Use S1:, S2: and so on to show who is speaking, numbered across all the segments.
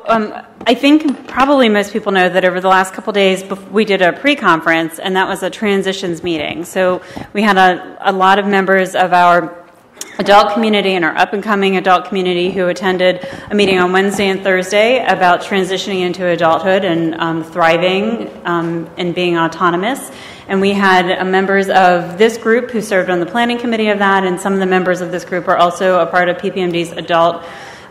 S1: I think probably most people know that over the last couple days we did a pre-conference, and that was a transitions meeting. So we had a lot of members of our adult community and our up-and-coming adult community who attended a meeting on Wednesday and Thursday about transitioning into adulthood and thriving and being autonomous. And we had members of this group who served on the planning committee of that, and some of the members of this group are also a part of PPMD's adult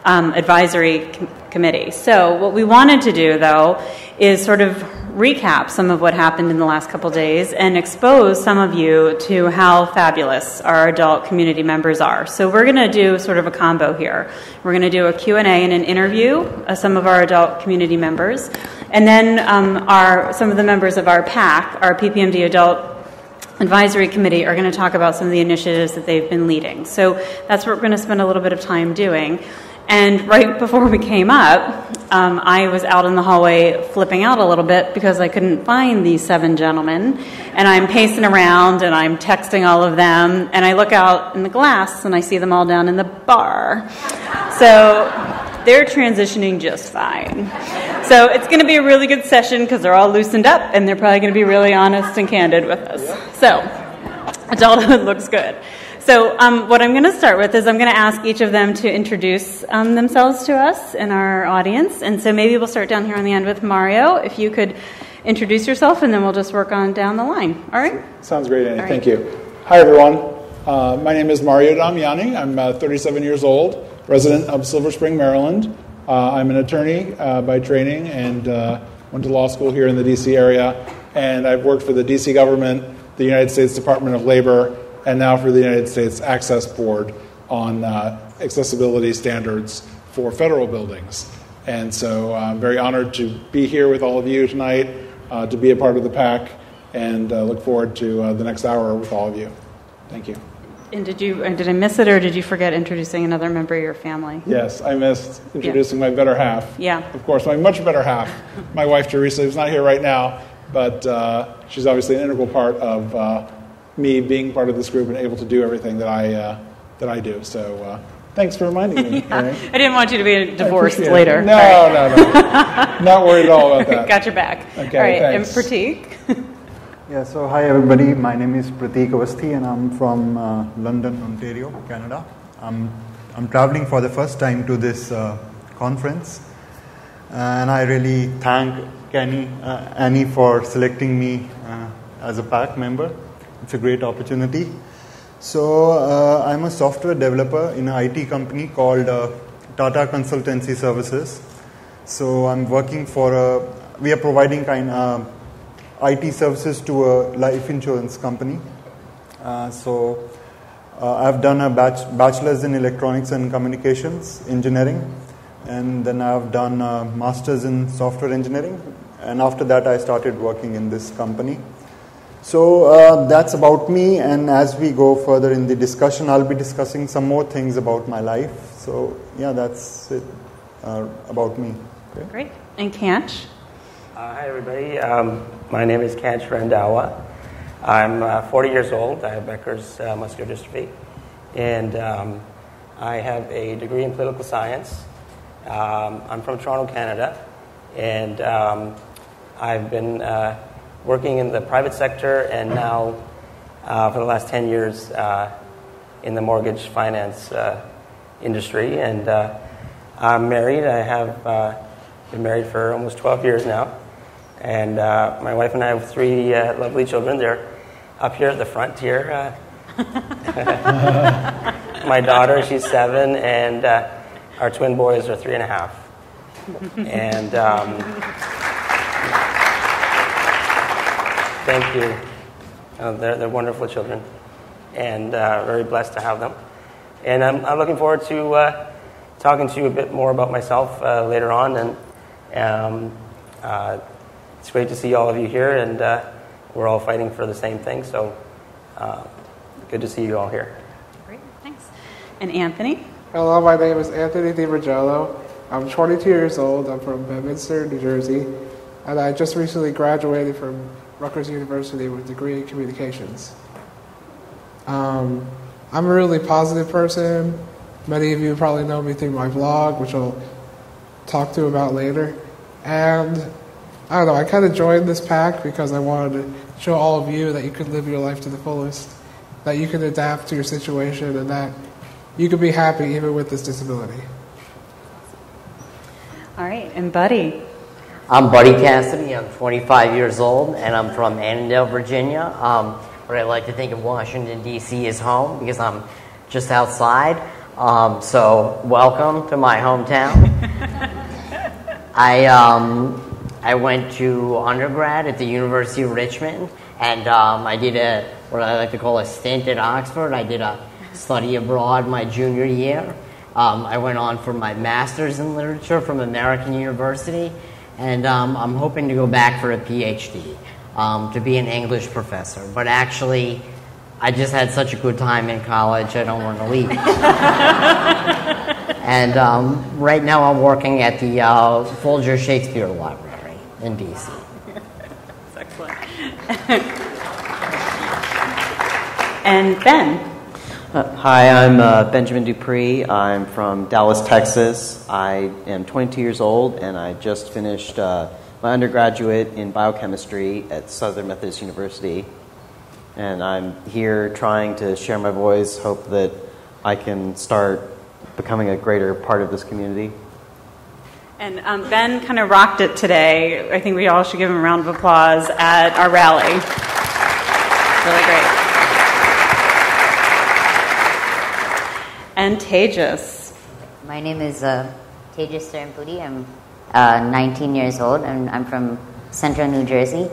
S1: advisory committee. So what we wanted to do, though, is sort of recap some of what happened in the last couple days and expose some of you to how fabulous our adult community members are. So we're going to do sort of a combo here. We're going to do a Q&A and an interview of some of our adult community members. And then some of the members of our PAAC, our PPMD Adult Advisory Committee, are going to talk about some of the initiatives that they've been leading. So that's what we're going to spend a little bit of time doing. And right before we came up, I was out in the hallway flipping out a little bit because I couldn't find these 7 gentlemen. And I'm pacing around and I'm texting all of them. And I look out in the glass and I see them all down in the bar. So they're transitioning just fine. So it's going to be a really good session because they're all loosened up and they're probably going to be really honest and candid with us. So adulthood looks good. So what I'm going to start with is I'm going to ask each of them to introduce themselves to us and our audience. And so maybe we'll start down here on the end with Mario. If you could introduce yourself, and then we'll just work on down the line. All right?
S2: Sounds great, Annie.
S1: Right.
S2: Thank you. Hi, everyone. My name is Mario Damiani. I'm 37 years old, resident of Silver Spring, Maryland. I'm an attorney by training and went to law school here in the D.C. area. And I've worked for the D.C. government, the United States Department of Labor, and now for the United States Access Board on accessibility standards for federal buildings. And so I'm very honored to be here with all of you tonight, to be a part of the PAAC, and look forward to the next hour with all of you. Thank you.
S1: And did I miss it, or did you forget introducing another member of your family?
S2: Yes, I missed introducing my better half.
S1: Yeah.
S2: Of course, my much better half, my wife Teresa, who's not here right now, but she's obviously an integral part of me being part of this group and able to do everything that I do. So thanks for reminding me.
S1: Yeah. I didn't want you to be divorced later.
S2: No, right. No. Not worried at all about that.
S1: Got your back.
S2: Okay,
S1: all right,
S2: thanks.
S1: and Pratik?
S3: Yeah, so hi everybody. My name is Pratik Awasthi and I'm from London, Ontario, Canada. I'm traveling for the first time to this conference, and I really thank Annie for selecting me as a PAAC member. It's a great opportunity. So I'm a software developer in an IT company called Tata Consultancy Services. So I'm working we are providing IT services to a life insurance company. So I've done a bachelor's in electronics and communications engineering, and then I've done a master's in software engineering, and after that I started working in this company. So that's about me, and as we go further in the discussion, I'll be discussing some more things about my life. So yeah, that's it about me. Okay.
S1: Great. And Kanch?
S4: Hi everybody, my name is Kanch Randhawa. I'm 40 years old. I have Becker's muscular dystrophy, and I have a degree in political science. I'm from Toronto, Canada, and I've been working in the private sector, and now for the last 10 years in the mortgage finance industry. And I'm married. I have been married for almost 12 years now. And my wife and I have 3 lovely children. They're up here at the front here. My daughter, she's 7, and our twin boys are 3.5. And thank you. They're wonderful children, and very blessed to have them. And I'm looking forward to talking to you a bit more about myself later on. And it's great to see all of you here, and we're all fighting for the same thing. So good to see you all here.
S1: Great, thanks. And Anthony?
S5: Hello, my name is Anthony DeVergilio. I'm 22 years old. I'm from Bedminster, New Jersey, and I just recently graduated from Rutgers University with a degree in communications. I'm a really positive person. Many of you probably know me through my blog, which will talk to about later. And I don't know, I kind of joined this PAAC because I wanted to show all of you that you could live your life to the fullest, that you can adapt to your situation, and that you can be happy even with this disability.
S1: All right, and Buddy.
S6: I'm Buddy Cassidy. I'm 25 years old, and I'm from Annandale, Virginia. But I like to think of Washington, D.C. as home because I'm just outside. So welcome to my hometown. I went to undergrad at the University of Richmond, and I did what I like to call a stint at Oxford. I did a study abroad my junior year. I went on for my master's in literature from American University, and I'm hoping to go back for a PhD, to be an English professor. But actually, I just had such a good time in college, I don't want to leave. And right now I'm working at the Folger Shakespeare Library in D.C.
S1: That's excellent. And Ben.
S7: Hi, I'm Benjamin Dupree. I'm from Dallas, Texas. I am 22 years old, and I just finished my undergraduate in biochemistry at Southern Methodist University. And I'm here trying to share my voice, hope that I can start becoming a greater part of this community.
S1: And Ben kind of rocked it today. I think we all should give him a round of applause at our rally. Really great. And Tayjus.
S8: My name is Tayjus Sarumpudi. I'm 19 years old, and I'm from Central New Jersey.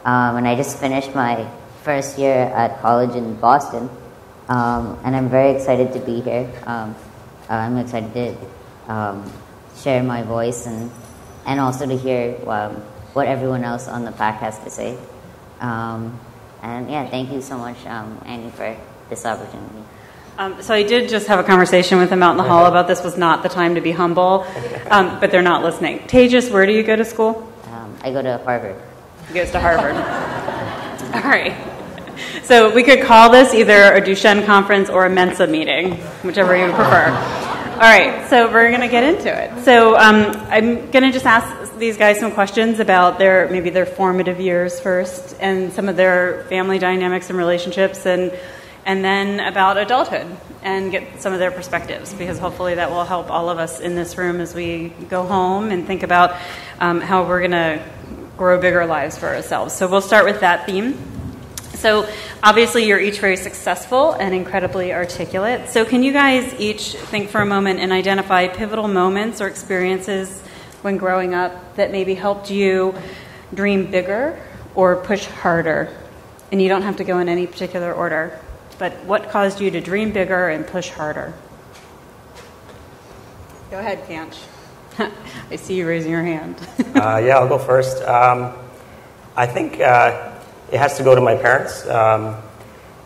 S8: And I just finished my first year at college in Boston. And I'm very excited to be here. I'm excited to share my voice and also to hear what everyone else on the PAAC has to say. And yeah, thank you so much, Annie, for this opportunity.
S1: So I did just have a conversation with them out in the hall about this was not the time to be humble, but they're not listening. Tayjus, where do you go to school?
S8: I go to Harvard.
S1: He goes to Harvard. All right. So we could call this either a Duchenne conference or a Mensa meeting, whichever you prefer. All right, so we're going to get into it. So I'm going to just ask these guys some questions about maybe their formative years first, and some of their family dynamics and relationships, and then about adulthood, and get some of their perspectives, because hopefully that will help all of us in this room as we go home and think about how we're going to grow bigger lives for ourselves. So we'll start with that theme. So obviously you're each very successful and incredibly articulate. So can you guys each think for a moment and identify pivotal moments or experiences when growing up that maybe helped you dream bigger or push harder? And you don't have to go in any particular order, but what caused you to dream bigger and push harder? Go ahead, Kanch. I see you raising your hand.
S4: Yeah, I'll go first. I think it has to go to my parents.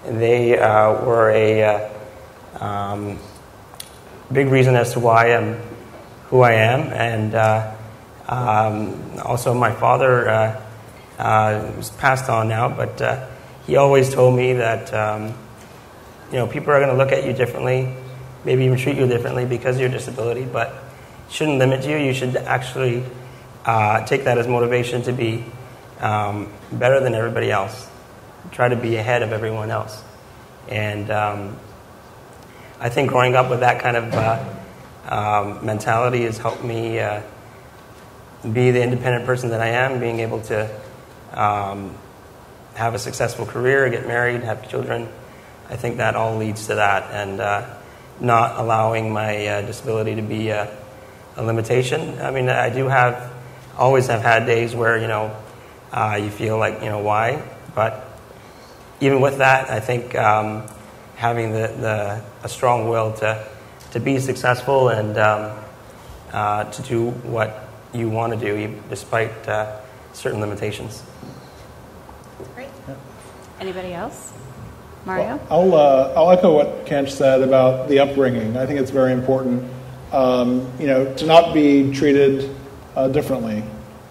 S4: They were a big reason as to why I'm who I am, and also my father was passed on now, but he always told me that people are going to look at you differently, maybe even treat you differently because of your disability, but it shouldn't limit you. You should actually take that as motivation to be better than everybody else. Try to be ahead of everyone else. And I think growing up with that kind of mentality has helped me be the independent person that I am, being able to have a successful career, get married, have children. I think that all leads to that, and not allowing my disability to be a limitation. I mean, I do always have had days where, you feel like, why? But even with that, I think having a strong will to be successful and to do what you want to do, despite certain limitations.
S1: Great. Anybody else? Mario?
S2: Well, I'll echo what Kanch said about the upbringing. I think it's very important, to not be treated differently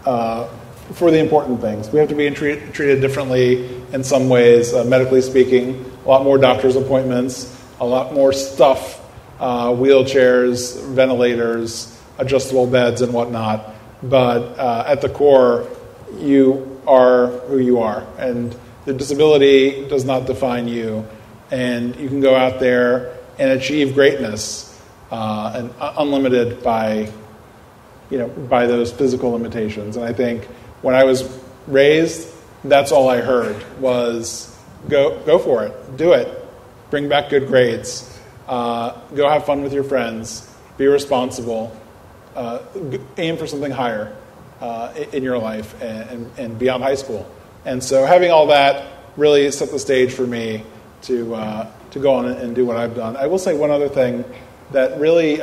S2: for the important things. We have to be treated differently in some ways, medically speaking. A lot more doctor's appointments, a lot more stuff, wheelchairs, ventilators, adjustable beds and whatnot. But at the core, you are who you are, and the disability does not define you. And you can go out there and achieve greatness, and unlimited by those physical limitations. And I think when I was raised, that's all I heard was go for it, do it, bring back good grades, go have fun with your friends, be responsible, aim for something higher in your life and beyond high school. And so having all that really set the stage for me to go on and do what I've done. I will say one other thing that really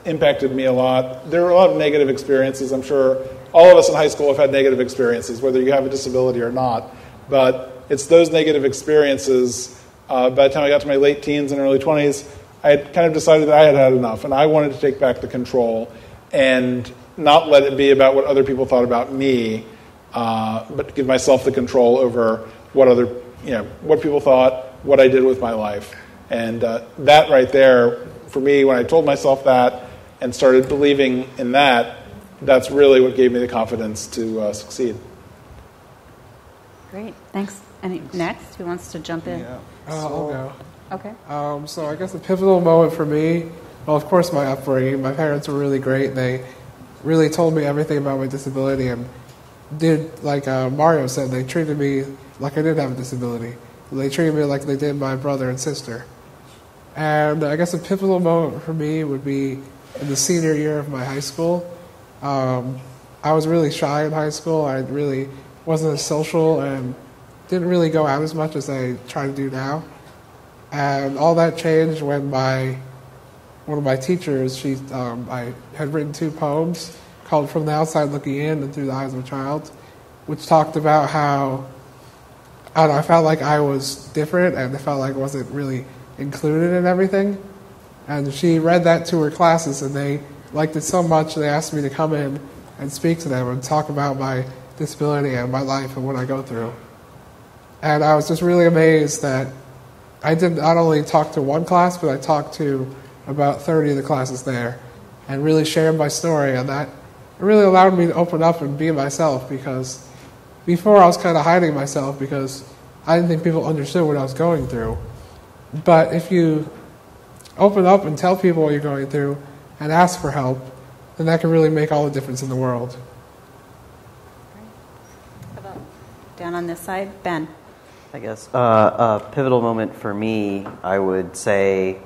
S2: impacted me a lot. There were a lot of negative experiences. I'm sure all of us in high school have had negative experiences, whether you have a disability or not. But it's those negative experiences. By the time I got to my late teens and early 20s, I had kind of decided that I had had enough, and I wanted to take back the control and not let it be about what other people thought about me, but give myself the control over what people thought, what I did with my life. And that right there, for me, when I told myself that and started believing in that, that's really what gave me the confidence to succeed.
S1: Great, thanks. And next, who wants to jump in?
S5: Yeah. I'll go.
S1: Okay.
S5: So I guess the pivotal moment for me, well, of course, my upbringing. My parents were really great. They really told me everything about my disability and did, like Mario said, they treated me like I did have a disability. They treated me like they did my brother and sister. And I guess a pivotal moment for me would be in the senior year of my high school. I was really shy in high school. I really wasn't as social and didn't really go out as much as I try to do now. And all that changed when one of my teachers, I had written 2 poems called From the Outside Looking In and Through the Eyes of a Child, which talked about how I felt like I was different and I felt like I wasn't really included in everything. And she read that to her classes and they liked it so much they asked me to come in and speak to them and talk about my disability and my life and what I go through. And I was just really amazed that I did not only talk to one class, but I talked to about 30 of the classes there and really shared my story. And that really allowed me to open up and be myself, because before I was kind of hiding myself because I didn't think people understood what I was going through. But if you open up and tell people what you're going through and ask for help, then that can really make all the difference in the world.
S1: How about down on this side? Ben.
S7: I guess a pivotal moment for me, I would say,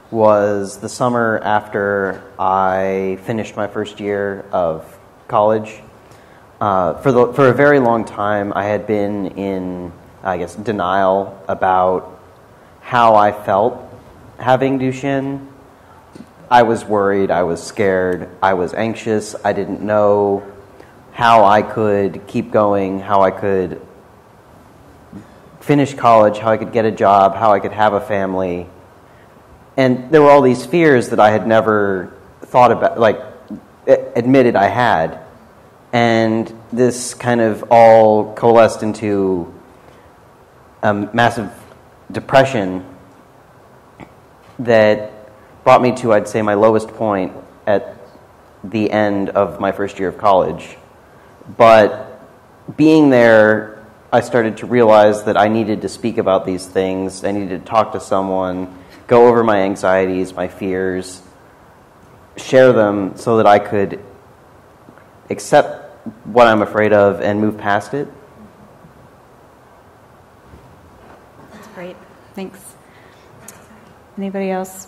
S7: was the summer after I finished my first year of college. For a very long time, I had been in, denial about how I felt having Duchenne. I was worried, I was scared, I was anxious. I didn't know how I could keep going, how I could finish college, how I could get a job, how I could have a family. And there were all these fears that I had never thought about, admitted I had. And this kind of all coalesced into a massive depression that brought me to, I'd say, my lowest point at the end of my first year of college. But being there, I started to realize that I needed to speak about these things. I needed to talk to someone, go over my anxieties, my fears, share them so that I could accept what I'm afraid of and move past it.
S1: That's great. Thanks. Anybody else?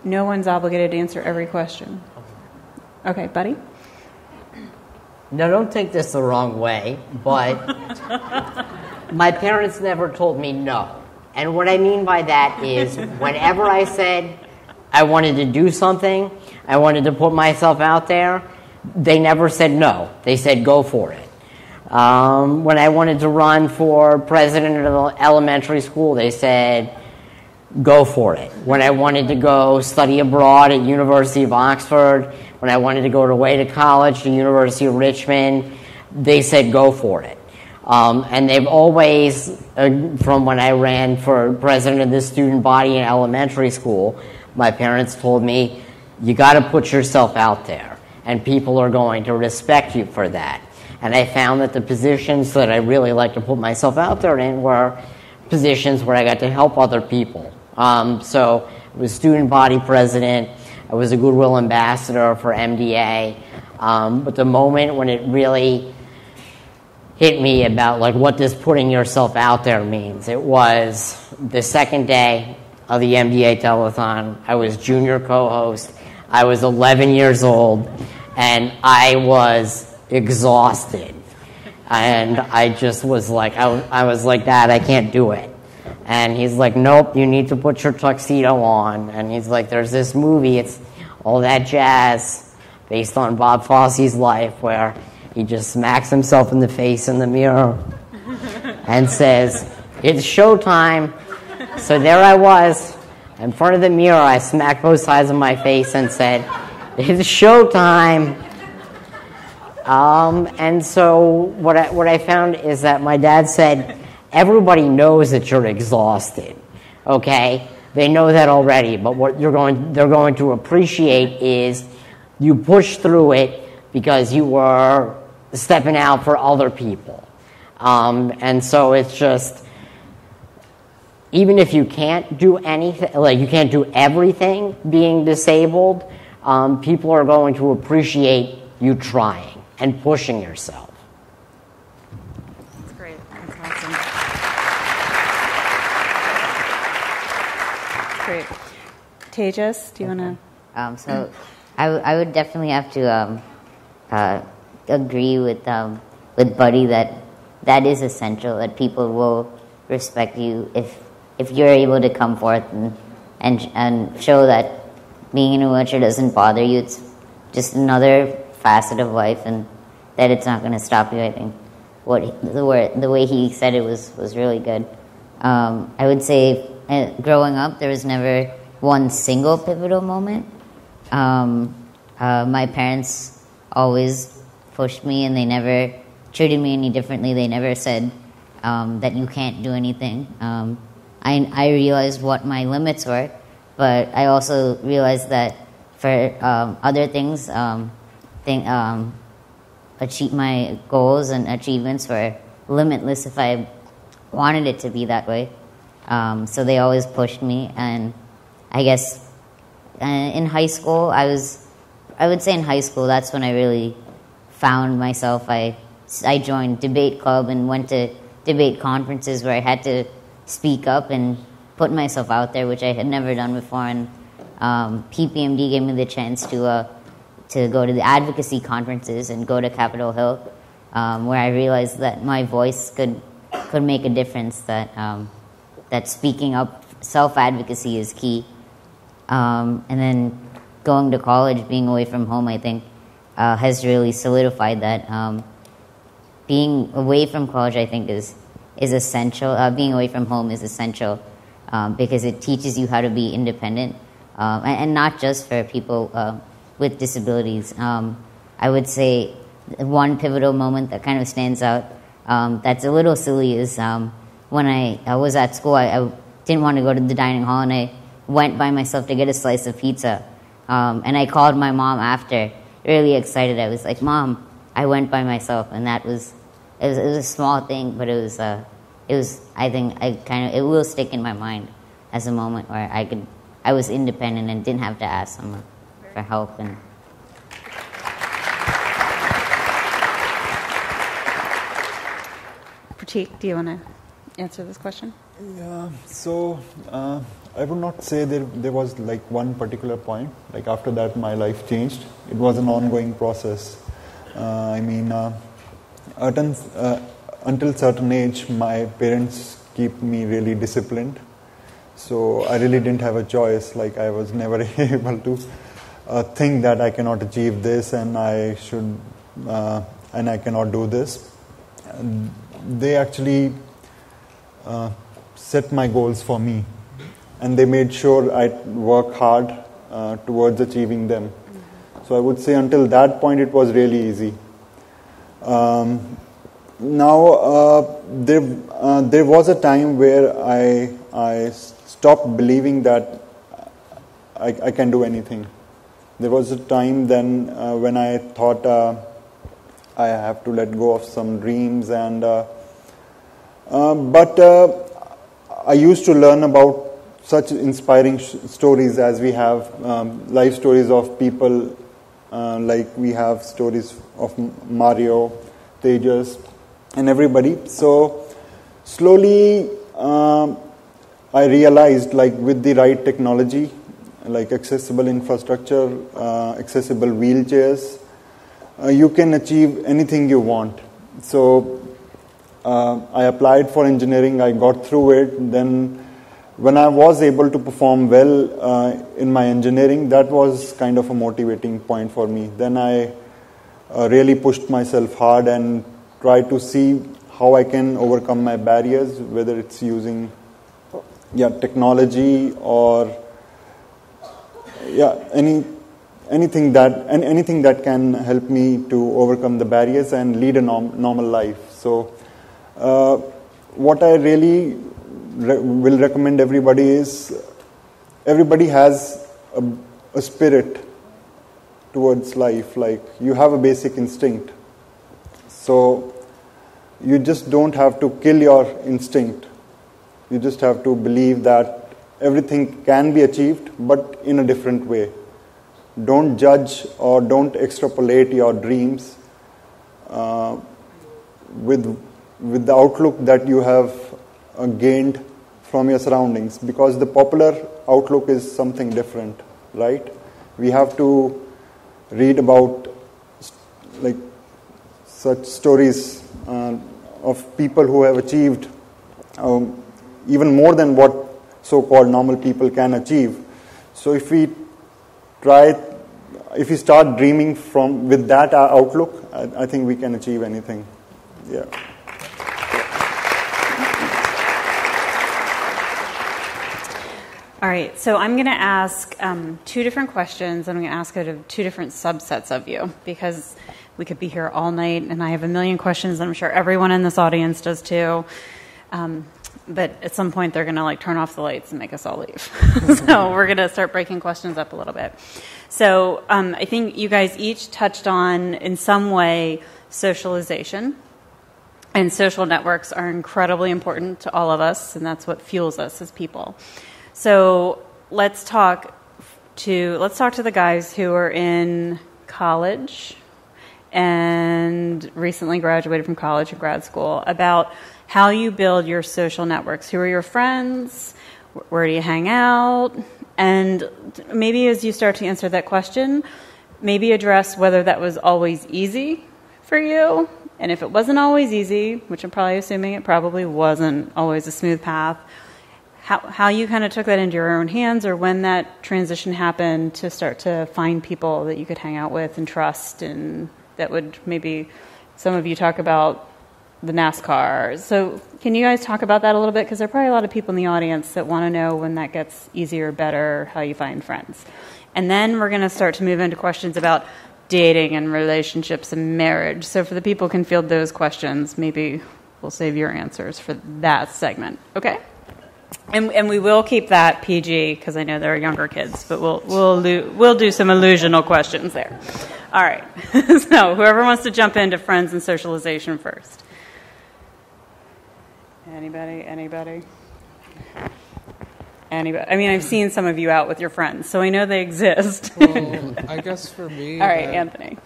S1: No one's obligated to answer every question. Okay, buddy?
S6: Now, don't take this the wrong way, but my parents never told me no. And what I mean by that is whenever I said I wanted to do something, I wanted to put myself out there, they never said no. They said go for it. When I wanted to run for president of the elementary school, they said go for it. When I wanted to go study abroad at University of Oxford, when I wanted to go away to college to University of Richmond, they said go for it. And they've always, from when I ran for president of the student body in elementary school, my parents told me, you got to put yourself out there. and people are going to respect you for that. And I found that the positions that I really like to put myself out there in were positions where I got to help other people. So I was student body president, I was a Goodwill ambassador for MDA, but the moment when it really hit me about like what does putting yourself out there means, it was the second day of the MDA telethon. I was junior co-host, I was 11 years old, and I was exhausted. And I just was like, I was like, Dad, I can't do it. And he's like, nope, you need to put your tuxedo on. And he's like, there's this movie, it's All That Jazz, based on Bob Fosse's life, where he just smacks himself in the face in the mirror and says, it's showtime. So there I was, in front of the mirror, I smacked both sides of my face and said, it's showtime. And so what I found is that my dad said, everybody knows that you're exhausted, okay? They know that already, but what they're going to appreciate is you pushed through it because you were stepping out for other people. And so it's just, even if you can't do anything, like you can't do everything being disabled, people are going to appreciate you trying and pushing yourself.
S1: That's great. That's awesome. Great. Tayjus, do you want to?
S8: So I would definitely have to agree with Buddy that is essential, that people will respect you if you're able to come forth and show that being in a wheelchair doesn't bother you. It's just another facet of life, and that it's not going to stop you. I think the way he said it was really good. I would say growing up, there was never one single pivotal moment. My parents always pushed me, and they never treated me any differently. They never said that you can't do anything. I realized what my limits were, but I also realized that for other things, achieve my goals and achievements were limitless if I wanted it to be that way. So they always pushed me, and I guess in high school, I would say in high school, that's when I really found myself. I joined debate club and went to debate conferences where I had to speak up and put myself out there, which I had never done before. And PPMD gave me the chance to go to the advocacy conferences and go to Capitol Hill, where I realized that my voice could make a difference, that speaking up, self-advocacy is key. And then going to college, being away from home, I think, has really solidified that. Being away from college, I think, is essential. Being away from home is essential because it teaches you how to be independent, and not just for people with disabilities. I would say one pivotal moment that kind of stands out, that's a little silly, is when I was at school, I didn't want to go to the dining hall, and I went by myself to get a slice of pizza. And I called my mom after, really excited. I was like, Mom, I went by myself, and it was a small thing, but it was I think it will stick in my mind as a moment where I was independent and didn't have to ask someone for help. And
S1: Pratik, do you want to answer this question?
S3: Yeah, so I would not say there was like one particular point. Like after that, my life changed. It was an ongoing process. Until certain age, my parents keep me really disciplined. So I really didn't have a choice. Like I was never able to think that I cannot achieve this and I should and I cannot do this. They actually set my goals for me, and they made sure I work hard towards achieving them. So I would say until that point it was really easy. Now there was a time where I stopped believing that I can do anything. there was a time then when I thought I have to let go of some dreams, and but I used to learn about such inspiring stories as we have life stories of people like we have stories of Mario, Tayjus, and everybody. So slowly I realized, like, with the right technology, like accessible infrastructure, accessible wheelchairs, you can achieve anything you want. So I applied for engineering, I got through it. Then when I was able to perform well in my engineering, that was kind of a motivating point for me. Then I really pushed myself hard and tried to see how I can overcome my barriers, whether it's using technology or anything that can help me to overcome the barriers and lead a normal life. So what I really will recommend everybody is, everybody has a spirit towards life. Like, you have a basic instinct, so you just don't have to kill your instinct. You just have to believe that everything can be achieved, but in a different way. Don't judge or don't extrapolate your dreams with the outlook that you have gained from your surroundings, because the popular outlook is something different, right? We have to read about like such stories of people who have achieved even more than what so-called normal people can achieve. So if we start dreaming with that outlook, I think we can achieve anything. Yeah.
S1: All right, so I'm going to ask two different questions. I'm going to ask it of two different subsets of you, because we could be here all night, and I have a million questions, and I'm sure everyone in this audience does too. But at some point, they're going to turn off the lights and make us all leave. So we're going to start breaking questions up a little bit. So I think you guys each touched on, in some way, socialization. And social networks are incredibly important to all of us, and that's what fuels us as people. So let's talk to the guys who are in college and recently graduated from college and grad school about how you build your social networks. Who are your friends? Where do you hang out? And maybe as you start to answer that question, maybe address whether that was always easy for you. And if it wasn't always easy, which I'm probably assuming it probably wasn't always a smooth path, how you kind of took that into your own hands, or when that transition happened to start to find people that you could hang out with and trust, and that would, maybe some of you talk about the NASCAR. So can you guys talk about that a little bit? Because there are probably a lot of people in the audience that want to know when that gets easier, better, how you find friends. And then we're going to start to move into questions about dating and relationships and marriage. So for the people who can field those questions, maybe we'll save your answers for that segment. Okay? And we will keep that PG, because I know there are younger kids, but we'll do some illusional questions there. All right. So whoever wants to jump into friends and socialization first. Anybody? I mean, I've seen some of you out with your friends, so I know they exist.
S5: Well, I guess for me...
S1: All right, Anthony.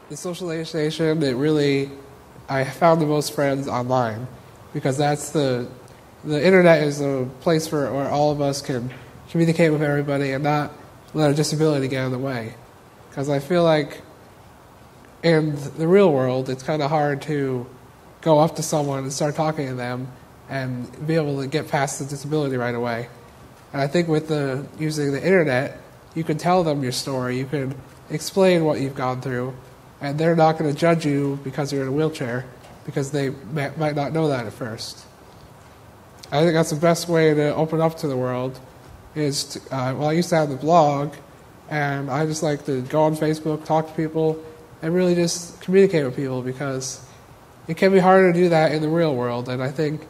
S5: The socialization, I found the most friends online, because that's the internet is a place where all of us can communicate with everybody and not let our disability get in the way. Because I feel like in the real world, it's kind of hard to go up to someone and start talking to them and be able to get past the disability right away. And I think with using the internet, you can tell them your story, you can explain what you've gone through, and they're not going to judge you because you're in a wheelchair, because they might not know that at first. I think that's the best way to open up to the world is, I used to have the blog, and I just like to go on Facebook, talk to people, and really just communicate with people, because it can be harder to do that in the real world. And I think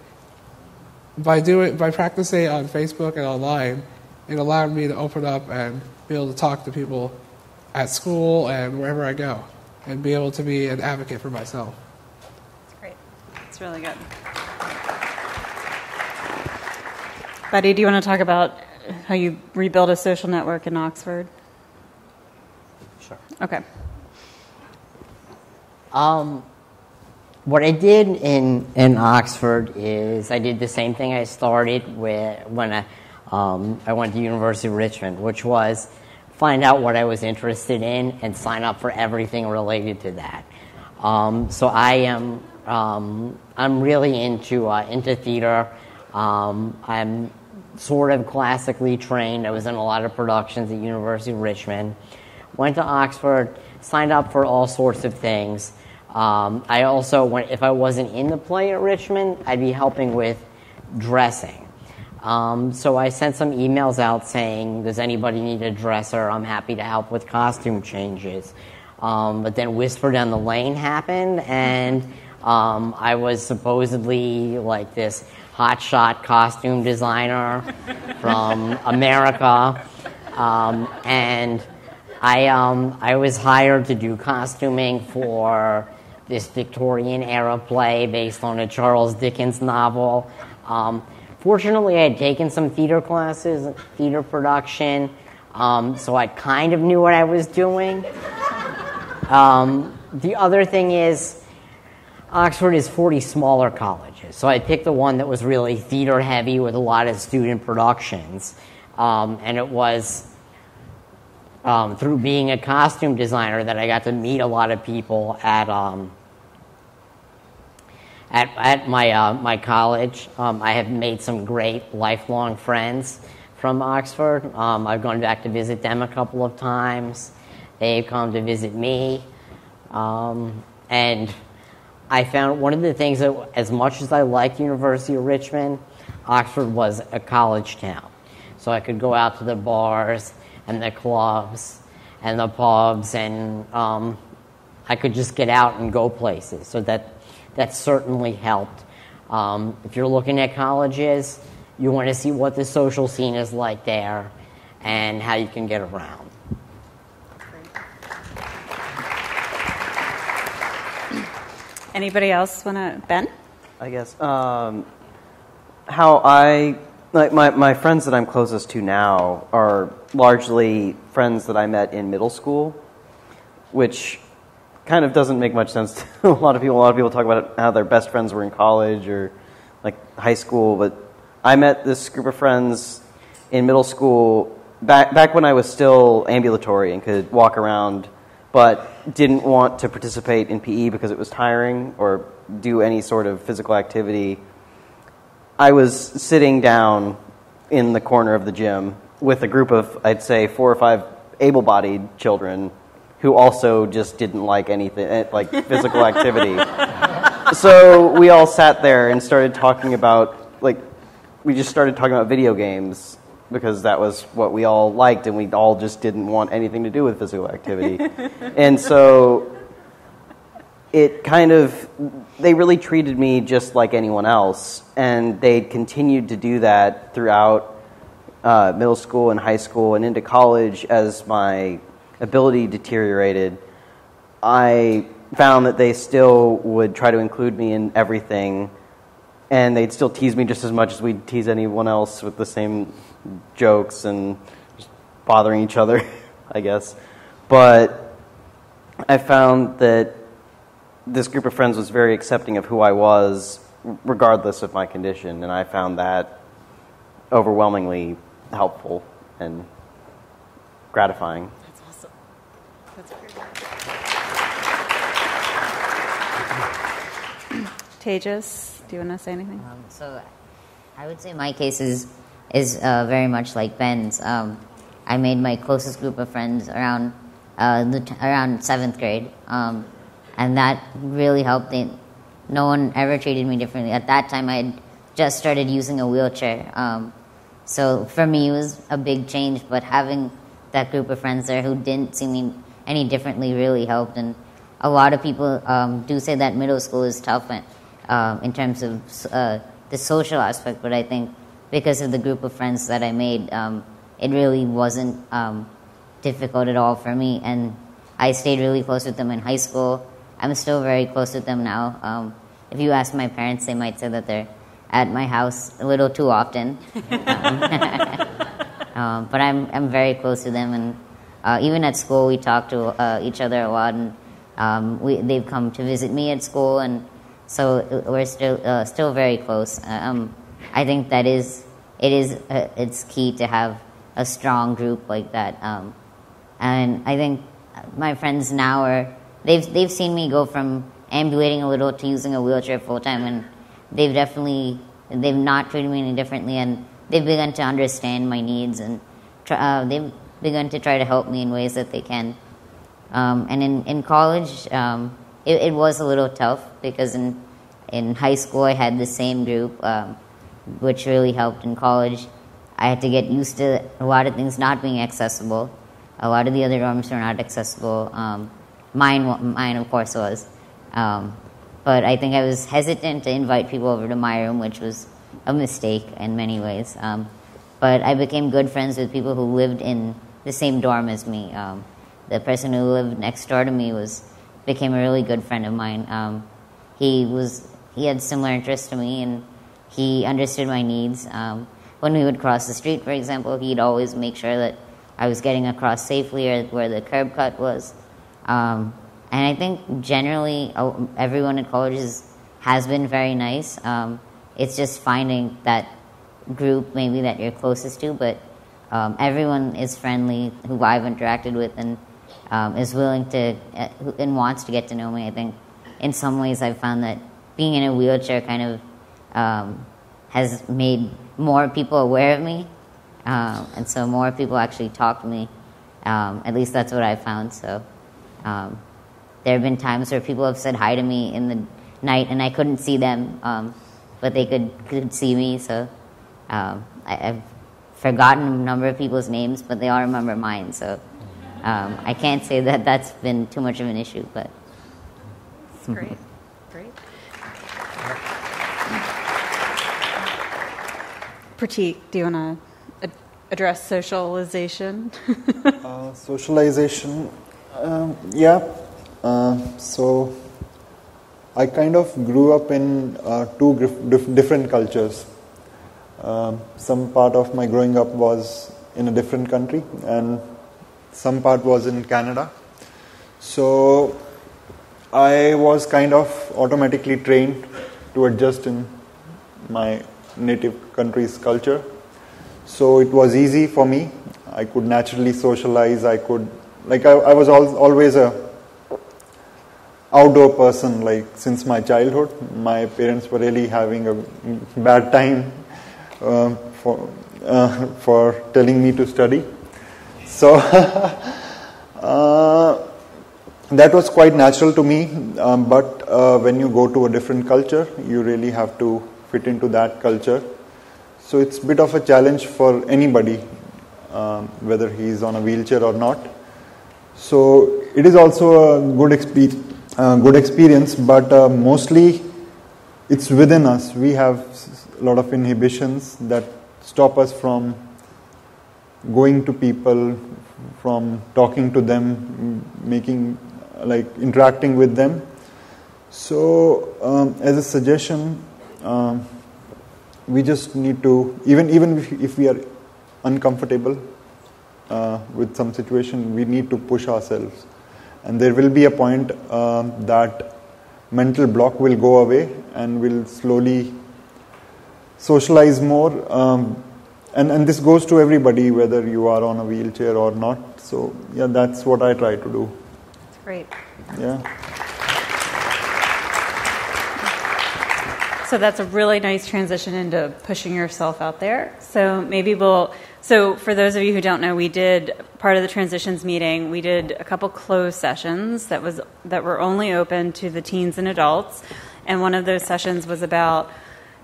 S5: by practicing on Facebook and online, it allowed me to open up and be able to talk to people at school and wherever I go, and be able to be an advocate for myself.
S1: That's great. That's really good. Buddy, do you want to talk about how you rebuild a social network in Oxford?
S6: Sure.
S1: Okay.
S6: What I did in Oxford is I did the same thing I started with when I went to University of Richmond, which was find out what I was interested in and sign up for everything related to that. So I'm really into theater. I'm sort of classically trained. I was in a lot of productions at University of Richmond. Went to Oxford, signed up for all sorts of things. I also went, if I wasn't in the play at Richmond, I'd be helping with dressing. So I sent some emails out saying, does anybody need a dresser? I'm happy to help with costume changes. But then Whisper Down the Lane happened, and I was supposedly like this hotshot costume designer from America. And I was hired to do costuming for this Victorian era play based on a Charles Dickens novel. Fortunately, I had taken some theater classes, theater production, so I kind of knew what I was doing. The other thing is, Oxford is 40 smaller colleges, so I picked the one that was really theater heavy with a lot of student productions, and it was through being a costume designer that I got to meet a lot of people at my college. I have made some great lifelong friends from Oxford. I've gone back to visit them a couple of times. They've come to visit me. And I found one of the things that, as much as I liked University of Richmond, Oxford was a college town. So I could go out to the bars and the clubs and the pubs, and I could just get out and go places. So that certainly helped. If you're looking at colleges, you want to see what the social scene is like there and how you can get around.
S1: Anybody else want to, Ben?
S7: I guess how I like my friends that I'm closest to now are largely friends that I met in middle school, which kind of doesn't make much sense to a lot of people. A lot of people talk about how their best friends were in college or like high school, but I met this group of friends in middle school back when I was still ambulatory and could walk around, but didn't want to participate in PE because it was tiring or do any sort of physical activity. I was sitting down in the corner of the gym with a group of, I'd say, 4 or 5 able-bodied children who also just didn't like anything, like physical activity. So we all sat there and started talking about, we just started talking about video games because that was what we all liked, and we all just didn't want anything to do with physical activity. And so it kind of, they really treated me just like anyone else, and they continued to do that throughout middle school and high school and into college. As my ability deteriorated, I found that they still would try to include me in everything, and they'd still tease me just as much as we'd tease anyone else with the same jokes and just bothering each other, I guess. But I found that this group of friends was very accepting of who I was, regardless of my condition, and I found that overwhelmingly helpful and gratifying.
S1: That's awesome. That's great. Tayjus, do you want to say anything?
S8: So I would say my case is very much like Ben's. I made my closest group of friends around 7th grade, and that really helped. No one ever treated me differently. At that time, I had just started using a wheelchair. So for me, it was a big change, but having that group of friends there who didn't see me any differently really helped. And a lot of people do say that middle school is tough in terms of the social aspect, but I think because of the group of friends that I made, it really wasn't difficult at all for me. And I stayed really close with them in high school. I'm still very close with them now. If you ask my parents, they might say that they're at my house a little too often. But I'm very close to them, and even at school we talk to each other a lot, and they've come to visit me at school, and so we're still very close. I think that it's key to have a strong group like that, and I think my friends now they've seen me go from ambulating a little to using a wheelchair full time, and they've not treated me any differently, and they've begun to understand my needs, and they've begun to try to help me in ways that they can. And in college, it was a little tough because in high school I had the same group, which really helped. In college, I had to get used to a lot of things not being accessible. A lot of the other dorms were not accessible. Mine of course was. But I think I was hesitant to invite people over to my room, which was a mistake in many ways. But I became good friends with people who lived in the same dorm as me. The person who lived next door to me became a really good friend of mine. He had similar interests to me, and he understood my needs. When we would cross the street, for example, he'd always make sure that I was getting across safely or where the curb cut was. And I think generally everyone at colleges has been very nice. It's just finding that group maybe that you're closest to, but everyone is friendly who I've interacted with, and is willing to and wants to get to know me. I think in some ways I've found that being in a wheelchair kind of has made more people aware of me, and so more people actually talk to me. At least that's what I found. So there have been times where people have said hi to me in the night, and I couldn't see them, but they could see me. So I've forgotten a number of people's names, but they all remember mine. So I can't say that that's been too much of an issue, but
S1: great. Pratik, do you want to address socialization?
S3: Socialization, yeah. So I kind of grew up in two different cultures. Some part of my growing up was in a different country, and some part was in Canada. So I was kind of automatically trained to adjust in my native country's culture. So it was easy for me. I could naturally socialize. I was always a outdoor person, like since my childhood. My parents were really having a bad time for telling me to study. So that was quite natural to me, but when you go to a different culture, you really have to fit into that culture. So it's a bit of a challenge for anybody, whether he's on a wheelchair or not. So it is also a good experience, but mostly it's within us. We have a lot of inhibitions that stop us from going to people, from talking to them, interacting with them. So as a suggestion, we just need to, even if we are uncomfortable with some situation, we need to push ourselves. And there will be a point that mental block will go away, and we'll slowly socialize more. And this goes to everybody, whether you are on a wheelchair or not. So yeah, that's what I try to do.
S1: That's great.
S3: Yeah.
S1: So that's a really nice transition into pushing yourself out there. So so for those of you who don't know, we did part of the transitions meeting. We did a couple closed sessions that were only open to the teens and adults, and one of those sessions was about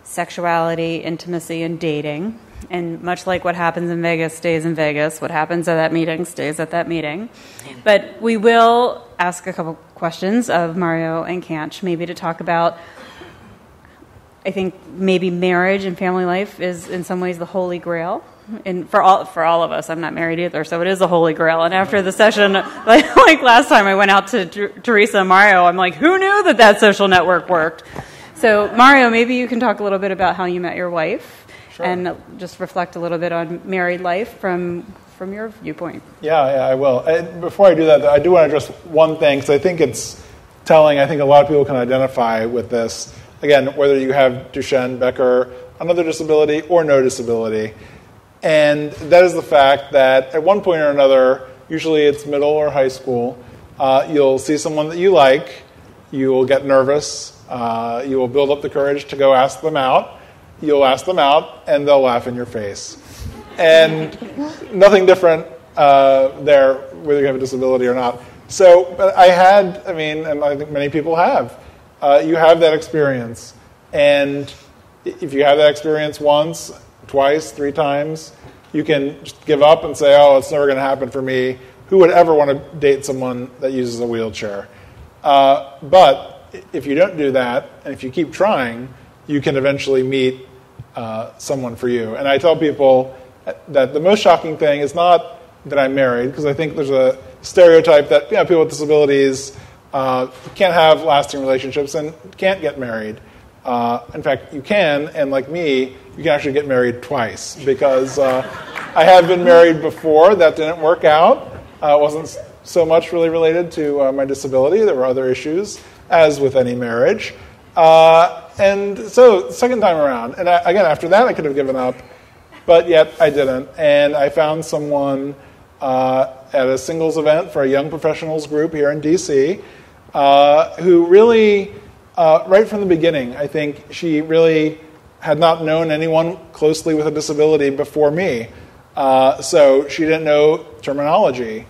S1: sexuality, intimacy, and dating. And much like what happens in Vegas stays in Vegas, what happens at that meeting stays at that meeting. But we will ask a couple questions of Mario and Kanch, maybe to talk about, I think maybe marriage and family life is in some ways the holy grail and for all of us, I'm not married either, so it is a holy grail. And after the session, like last time I went out to Teresa and Mario, I'm like, who knew that social network worked? So Mario, maybe you can talk a little bit about how you met your wife. Sure. And just reflect a little bit on married life from your viewpoint. Yeah,
S2: I will. Before I do that, I do want to address one thing, because I think it's telling. I think a lot of people can identify with this. Again, whether you have Duchenne, Becker, another disability, or no disability. And that is the fact that at one point or another, usually it's middle or high school, you'll see someone that you like, you will get nervous, you will build up the courage to go ask them out. You'll ask them out, and they'll laugh in your face. And nothing different there, whether you have a disability or not. So and I think many people have. You have that experience. And if you have that experience once, twice, 3 times, you can just give up and say, oh, it's never going to happen for me. Who would ever want to date someone that uses a wheelchair? But if you don't do that, and if you keep trying, you can eventually meet someone for you. And I tell people that the most shocking thing is not that I'm married, because I think there's a stereotype that people with disabilities can't have lasting relationships and can't get married. In fact, you can, and like me, you can actually get married twice, because I have been married before. That didn't work out. It wasn't so much really related to my disability. There were other issues, as with any marriage. And so, second time around, and again, after that I could have given up, but yet I didn't. And I found someone at a singles event for a young professionals group here in D.C. Who really, right from the beginning, I think she really had not known anyone closely with a disability before me. So she didn't know terminology.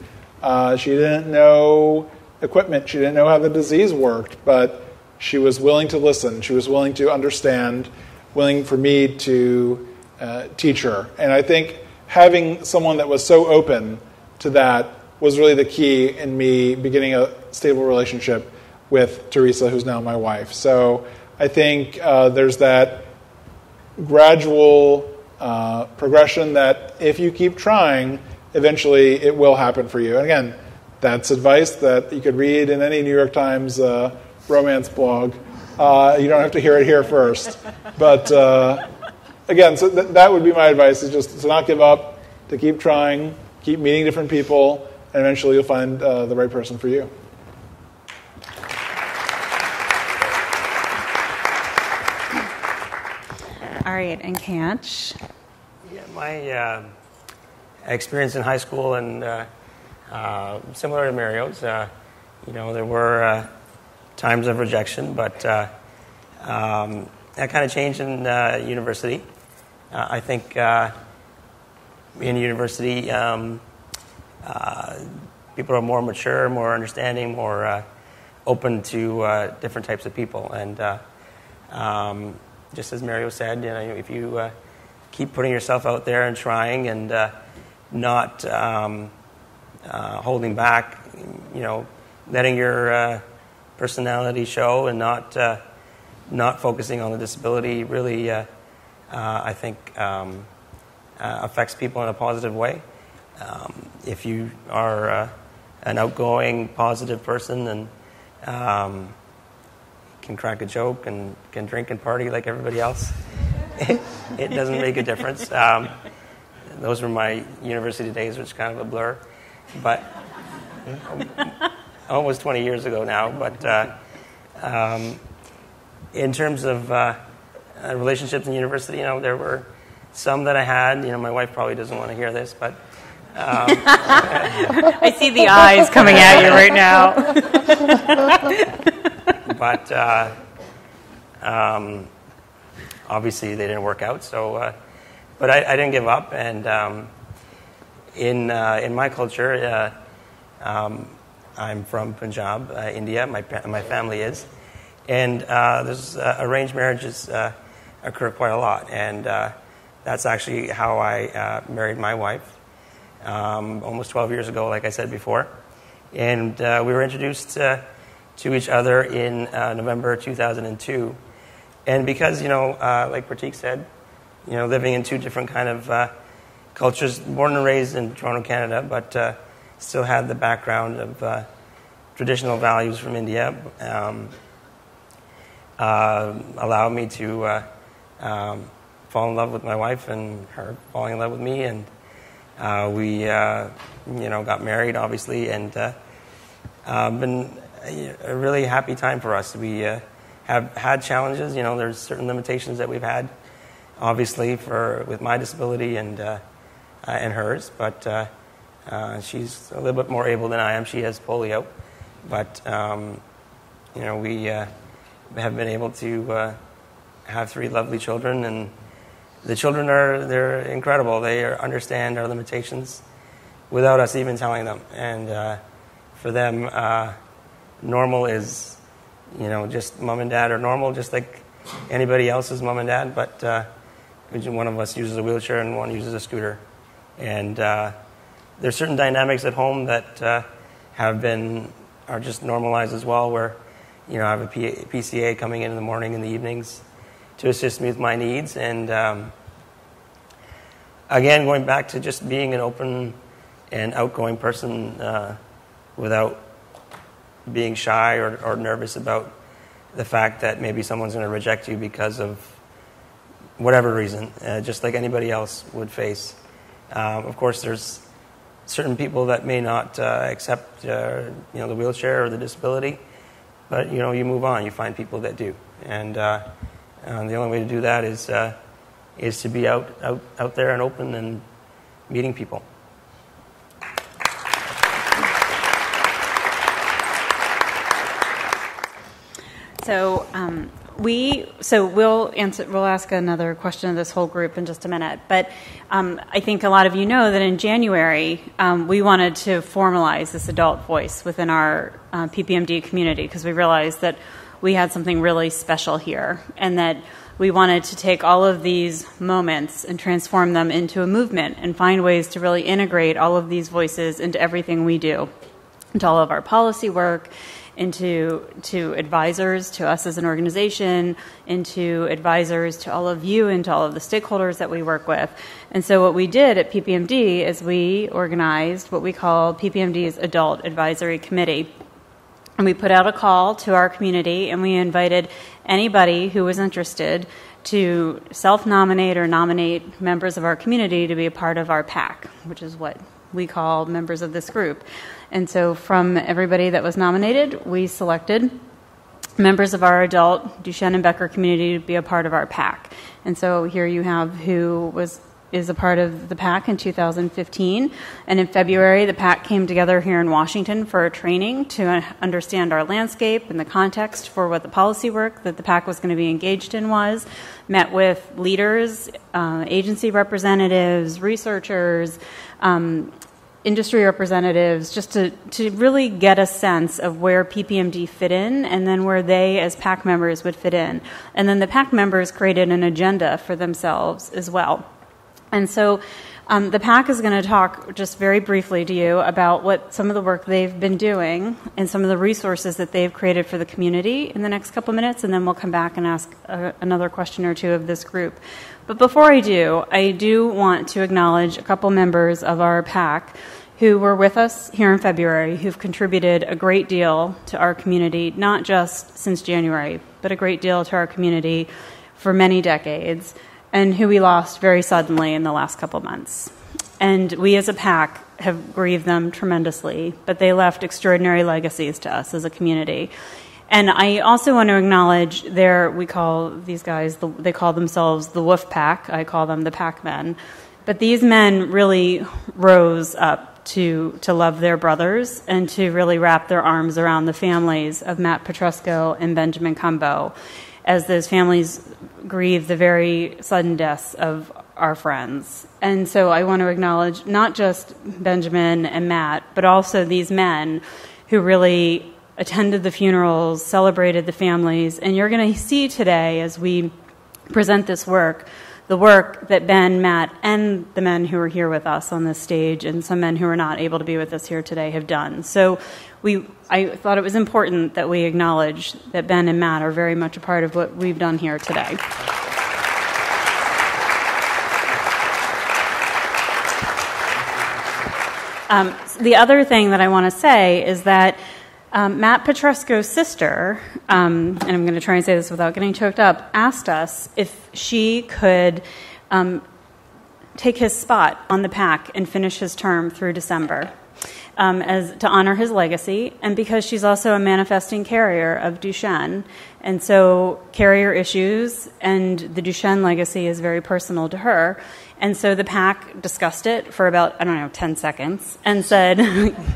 S2: She didn't know equipment. She didn't know how the disease worked, but she was willing to listen. She was willing to understand, willing for me to teach her. And I think having someone that was so open to that was really the key in me beginning a stable relationship with Teresa, who's now my wife. So I think there's that gradual progression that if you keep trying, eventually it will happen for you. And again, that's advice that you could read in any New York Times romance blog. You don't have to hear it here first. But again, so that would be my advice, is just to not give up, to keep trying, keep meeting different people, and eventually you'll find the right person for you.
S1: All right, and Kanch?
S4: Yeah, my experience in high school and similar to Mario's, there were times of rejection, but that kind of changed in university. I think in university, people are more mature, more understanding, more open to different types of people. And just as Mario said, if you keep putting yourself out there and trying and not holding back, letting your personality show and not focusing on the disability really, I think, affects people in a positive way. If you are an outgoing, positive person and can crack a joke and can drink and party like everybody else, it doesn't make a difference. Those were my university days, which is kind of a blur, but almost 20 years ago now. But in terms of relationships in university, there were some that I had. My wife probably doesn't want to hear this, but
S1: I see the eyes coming at you right now.
S4: But obviously they didn't work out. So, but I didn't give up. And in my culture, I'm from Punjab, India. My family is, and there's arranged marriages occur quite a lot. And that's actually how I married my wife almost 12 years ago, like I said before. And we were introduced to each other in November 2002. And because, like Pratik said, living in two different kind of cultures, born and raised in Toronto, Canada, but still had the background of traditional values from India. Allowed me to fall in love with my wife and her falling in love with me, and we got married, obviously, and been a really happy time for us. We have had challenges. There's certain limitations that we've had, obviously, with my disability and hers, but she's a little bit more able than I am. She has polio, but we have been able to have 3 lovely children, and the children they're incredible. They understand our limitations without us even telling them, and for them, normal is just mom and dad are normal, just like anybody else's mom and dad, but one of us uses a wheelchair and one uses a scooter, and there's certain dynamics at home that are just normalized as well, where I have a PCA coming in the morning and the evenings to assist me with my needs. And again, going back to just being an open and outgoing person without being shy or nervous about the fact that maybe someone's going to reject you because of whatever reason, just like anybody else would face. Of course, there's certain people that may not accept the wheelchair or the disability, but you move on. You find people that do, and the only way to do that is to be out there and open and meeting people.
S1: So we'll ask another question of this whole group in just a minute. But I think a lot of you know that in January we wanted to formalize this adult voice within our PPMD community, because we realized that we had something really special here, and that we wanted to take all of these moments and transform them into a movement and find ways to really integrate all of these voices into everything we do, into all of our policy work, into advisors to us as an organization, into advisors to all of you, into all of the stakeholders that we work with. And so what we did at PPMD is we organized what we call PPMD's Adult Advisory Committee. And we put out a call to our community, and we invited anybody who was interested to self-nominate or nominate members of our community to be a part of our PAAC, which is what we call members of this group. And so from everybody that was nominated, we selected members of our adult Duchenne and Becker community to be a part of our PAAC. And so here you have who is a part of the PAAC in 2015. And in February, the PAAC came together here in Washington for a training to understand our landscape and the context for what the policy work that the PAAC was going to be engaged in was, met with leaders, agency representatives, researchers, industry representatives, just to really get a sense of where PPMD fit in, and then where they as PAAC members would fit in. And then the PAAC members created an agenda for themselves as well. And so the PAAC is going to talk just very briefly to you about what some of the work they've been doing and some of the resources that they've created for the community in the next couple minutes, and then we'll come back and ask another question or two of this group. But before I do want to acknowledge a couple members of our PAAC who were with us here in February, who've contributed a great deal to our community, not just since January, but a great deal to our community for many decades, and who we lost very suddenly in the last couple months. And we as a PAAC have grieved them tremendously, but they left extraordinary legacies to us as a community. And I also want to acknowledge we call these guys, they call themselves the Wolf Pack. I call them the PAAC-men. But these men really rose up to love their brothers and to really wrap their arms around the families of Matt Petresco and Benjamin Cumbo, as those families grieve the very sudden deaths of our friends. And so I want to acknowledge not just Benjamin and Matt, but also these men who really attended the funerals, celebrated the families. And you're going to see today, as we present this work, the work that Ben, Matt, and the men who are here with us on this stage, and some men who are not able to be with us here today, have done. So I thought it was important that we acknowledge that Ben and Matt are very much a part of what we've done here today. The other thing that I want to say is that Matt Petresco's sister, and I'm going to try and say this without getting choked up, asked us if she could take his spot on the PAAC and finish his term through December. As to honor his legacy, and because she's also a manifesting carrier of Duchenne. And so carrier issues and the Duchenne legacy is very personal to her. And so the PAAC discussed it for about, 10 seconds and said,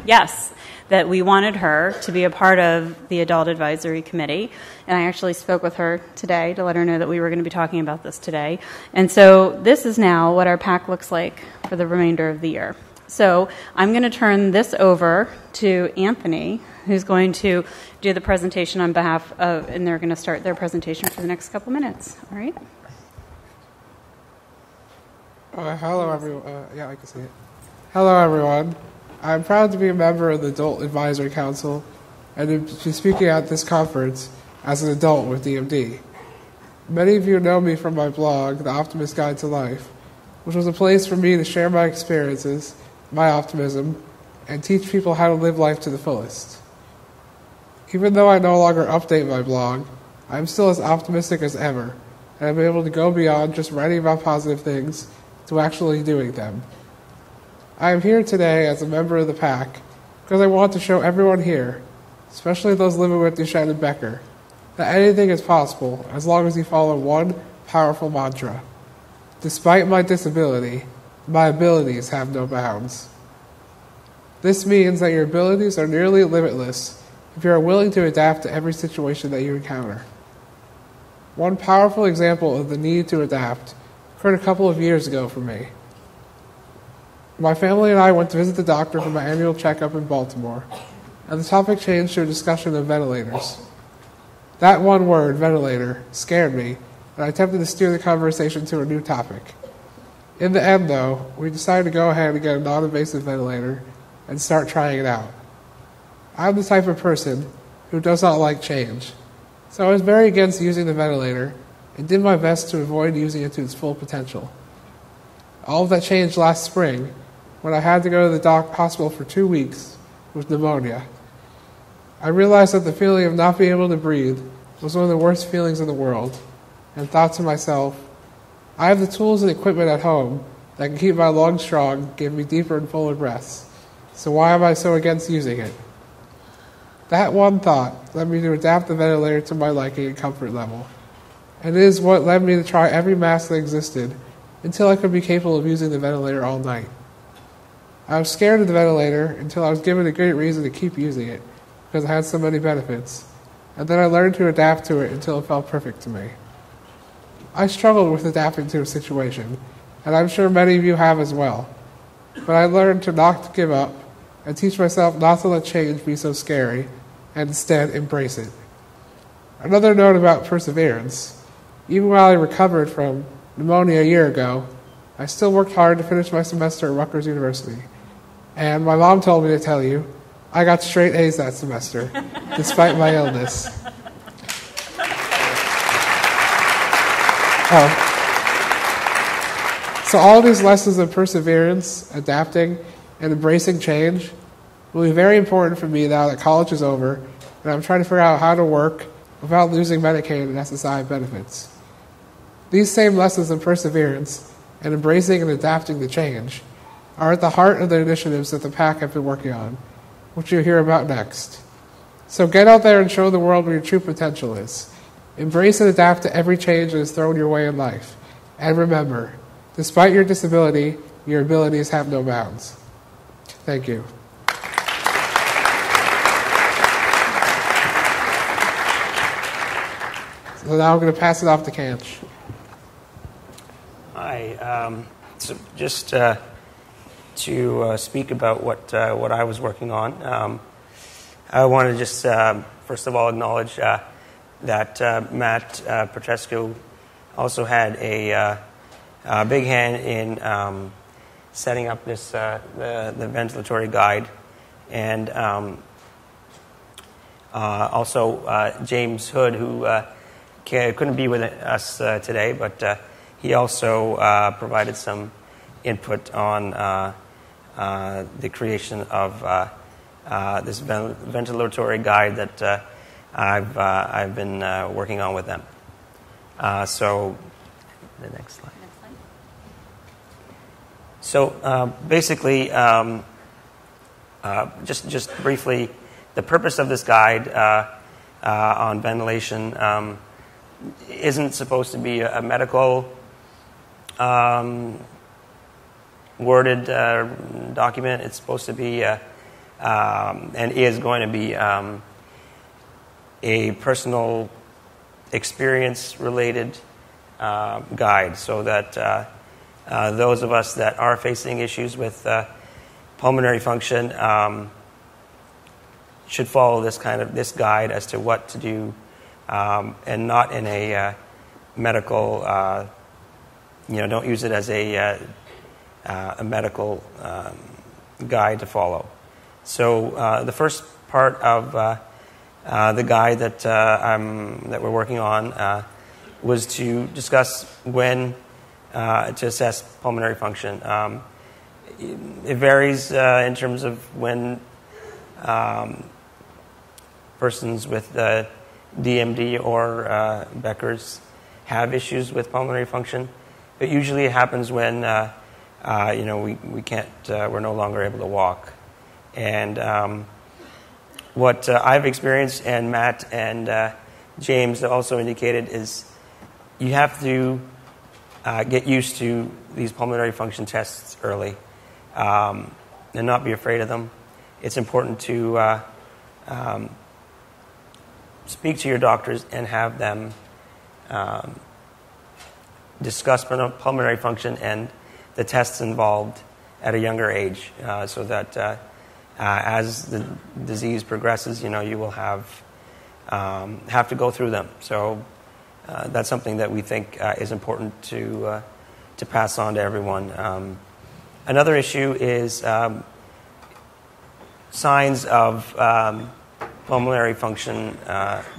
S1: yes, that we wanted her to be a part of the Adult Advisory Committee. And I actually spoke with her today to let her know that we were going to be talking about this today. And so this is now what our PAAC looks like for the remainder of the year. So I'm going to turn this over to Anthony, who's going to do the presentation on behalf of, and they're going to start their presentation for the next couple minutes. All right?
S5: Hello, everyone. Yeah, I can see it. Hello, everyone. I'm proud to be a member of the Adult Advisory Council and to be speaking at this conference as an adult with DMD. Many of you know me from my blog, The Optimist Guide to Life, which was a place for me to share my experiences, my optimism, and teach people how to live life to the fullest. Even though I no longer update my blog, I'm still as optimistic as ever, and I'm able to go beyond just writing about positive things to actually doing them. I am here today as a member of the PAAC because I want to show everyone here, especially those living with Duchenne and Becker, that anything is possible as long as you follow one powerful mantra. Despite my disability, my abilities have no bounds. This means that your abilities are nearly limitless if you are willing to adapt to every situation that you encounter. One powerful example of the need to adapt occurred a couple of years ago for me. My family and I went to visit the doctor for my annual checkup in Baltimore, and the topic changed to a discussion of ventilators. That one word, ventilator, scared me, and I attempted to steer the conversation to a new topic. In the end, though, we decided to go ahead and get a non-invasive ventilator and start trying it out. I'm the type of person who does not like change, so I was very against using the ventilator and did my best to avoid using it to its full potential. All of that changed last spring when I had to go to the hospital for 2 weeks with pneumonia. I realized that the feeling of not being able to breathe was one of the worst feelings in the world, and thought to myself, I have the tools and equipment at home that can keep my lungs strong, give me deeper and fuller breaths, so why am I so against using it? That one thought led me to adapt the ventilator to my liking and comfort level, and it is what led me to try every mask that existed until I could be capable of using the ventilator all night. I was scared of the ventilator until I was given a great reason to keep using it, because it had so many benefits, and then I learned to adapt to it until it felt perfect to me. I struggled with adapting to a situation, and I'm sure many of you have as well, but I learned to not give up and teach myself not to let change be so scary, and instead embrace it. Another note about perseverance. Even while I recovered from pneumonia a year ago, I still worked hard to finish my semester at Rutgers University. And my mom told me to tell you, I got straight A's that semester, despite my illness. So all these lessons of perseverance, adapting, and embracing change will be very important for me now that college is over, and I'm trying to figure out how to work without losing Medicaid and SSI benefits. These same lessons of perseverance and embracing and adapting to change are at the heart of the initiatives that the PAAC have been working on, which you'll hear about next. So get out there and show the world what your true potential is. Embrace and adapt to every change that is thrown your way in life. And remember, despite your disability, your abilities have no bounds. Thank you. So now I'm going to pass it off to Kanch.
S4: Hi. So just to speak about what I was working on, I want to just first of all acknowledge that Matt Petresco also had a big hand in setting up this the ventilatory guide, and also James Hood, who couldn't be with us today, but he also provided some input on the creation of this ventilatory guide that I've been working on with them. So, the next slide. So basically, just briefly, the purpose of this guide on ventilation isn't supposed to be a medical worded document. It's supposed to be and is going to be a personal experience-related guide, so that those of us that are facing issues with pulmonary function should follow this guide as to what to do, and not in a medical. Don't use it as a medical guide to follow. So the first part of the guide that we're working on was to discuss when to assess pulmonary function. It varies in terms of when persons with DMD or Becker's have issues with pulmonary function, but usually it happens when we can't, we're no longer able to walk. And what I've experienced, and Matt and James also indicated, is you have to get used to these pulmonary function tests early, and not be afraid of them. It's important to speak to your doctors and have them discuss pulmonary function and the tests involved at a younger age, so that as the disease progresses, you will have to go through them. So that's something that we think is important to pass on to everyone. Another issue is signs of pulmonary function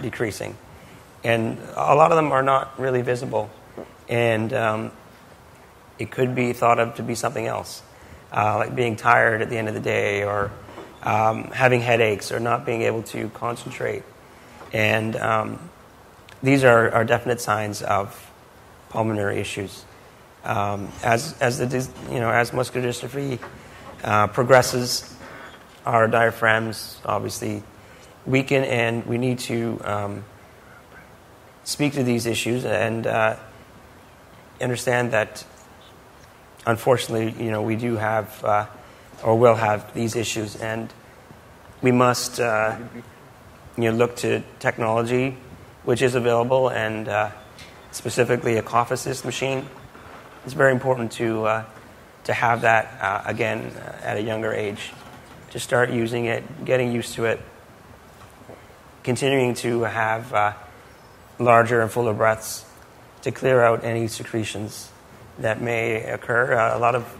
S4: decreasing, and a lot of them are not really visible, and it could be thought of to be something else, like being tired at the end of the day, or having headaches, or not being able to concentrate. And these are definite signs of pulmonary issues. As muscular dystrophy progresses, our diaphragms obviously weaken, and we need to speak to these issues and understand that, unfortunately, we do have or will have these issues, and we must look to technology which is available, and specifically a cough assist machine. It's very important to have that again at a younger age, to start using it, getting used to it, continuing to have larger and fuller breaths to clear out any secretions that may occur. A lot of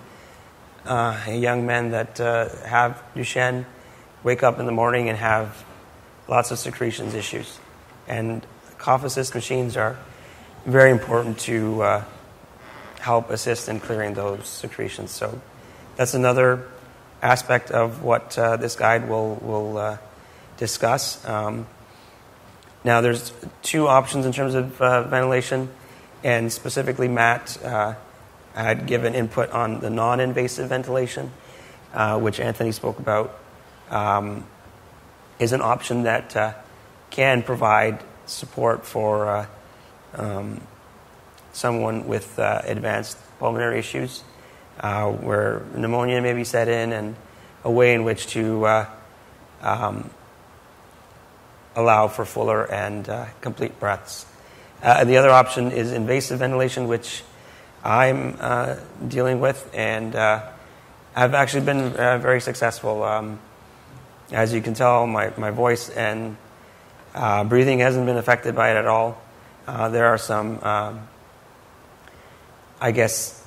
S4: young men that have Duchenne wake up in the morning and have lots of secretions issues, and cough assist machines are very important to help assist in clearing those secretions. So that's another aspect of what this guide will discuss. Now, there's two options in terms of ventilation, and specifically Matt had given input on the non-invasive ventilation, which Anthony spoke about, is an option that can provide support for someone with advanced pulmonary issues, where pneumonia may be set in, and a way in which to allow for fuller and complete breaths. The other option is invasive ventilation, which I'm dealing with, and I've actually been very successful. As you can tell, my voice and breathing hasn't been affected by it at all. There are some, I guess,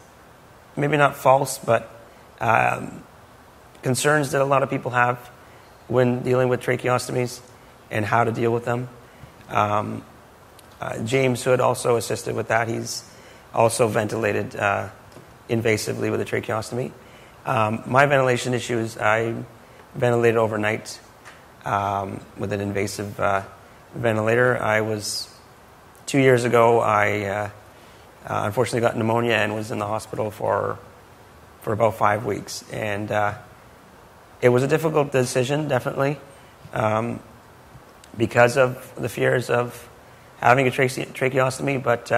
S4: maybe not false, but concerns that a lot of people have when dealing with tracheostomies and how to deal with them. James Hood also assisted with that. He's also ventilated invasively with a tracheostomy. My ventilation issues, I ventilated overnight with an invasive ventilator. 2 years ago, I unfortunately got pneumonia and was in the hospital for about 5 weeks. And it was a difficult decision, definitely, because of the fears of having a tracheostomy, but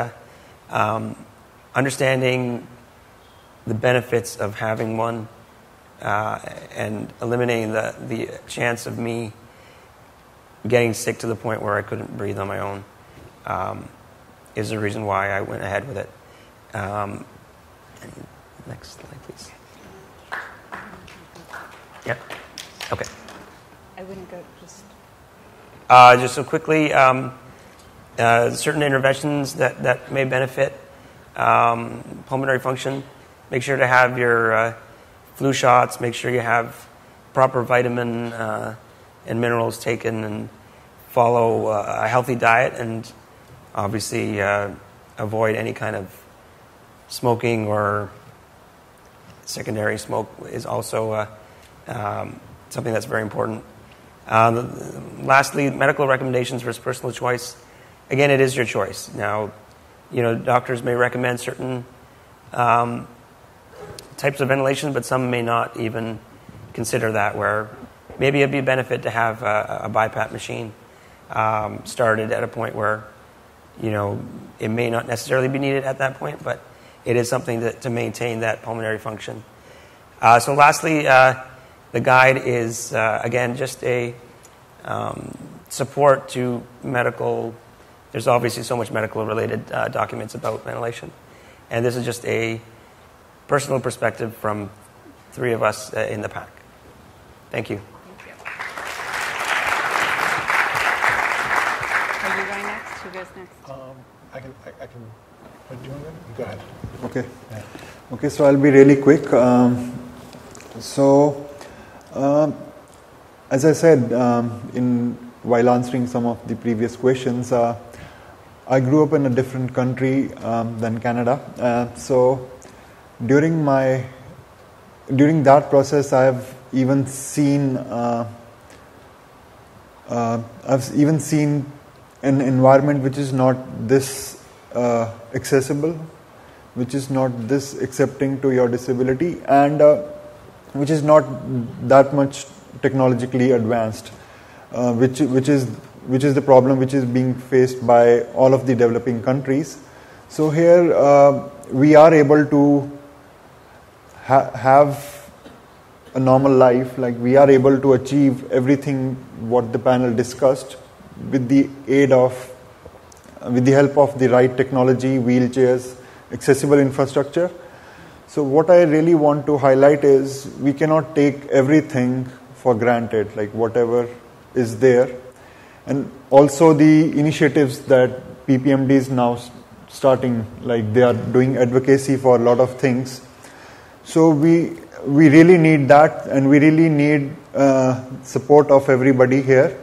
S4: understanding the benefits of having one and eliminating the chance of me getting sick to the point where I couldn't breathe on my own is the reason why I went ahead with it. Next slide, please. Yeah. Okay.
S1: I wouldn't go just...
S4: Just so quickly, certain interventions that may benefit pulmonary function. Make sure to have your flu shots. Make sure you have proper vitamin and minerals taken, and follow a healthy diet, and obviously avoid any kind of smoking or secondary smoke is also something that's very important. Lastly, medical recommendations versus personal choice. Again, it is your choice. Now, doctors may recommend certain types of ventilation, but some may not even consider that, where maybe it'd be a benefit to have a BiPAP machine started at a point where, it may not necessarily be needed at that point, but it is something to maintain that pulmonary function. So lastly, the guide is, again, just a support to medical. There's obviously so much medical-related documents about ventilation. And this is just a personal perspective from 3 of us in the PAAC. Thank you.
S1: Are you going next? Who goes next?
S2: I can. Do you want to go? Go ahead.
S3: Okay. Yeah. Okay, so I'll be really quick. As I said while answering some of the previous questions, I grew up in a different country than Canada. So during that process, I've even seen an environment which is not this accessible, which is not this accepting to your disability, and which is not that much technologically advanced, which is the problem which is being faced by all of the developing countries. So here we are able to have a normal life, like we are able to achieve everything what the panel discussed with the help of the right technology, wheelchairs, accessible infrastructure. So what I really want to highlight is we cannot take everything for granted, like whatever is there. And also the initiatives that PPMD is now starting, like they are doing advocacy for a lot of things. So we really need that, and we really need support of everybody here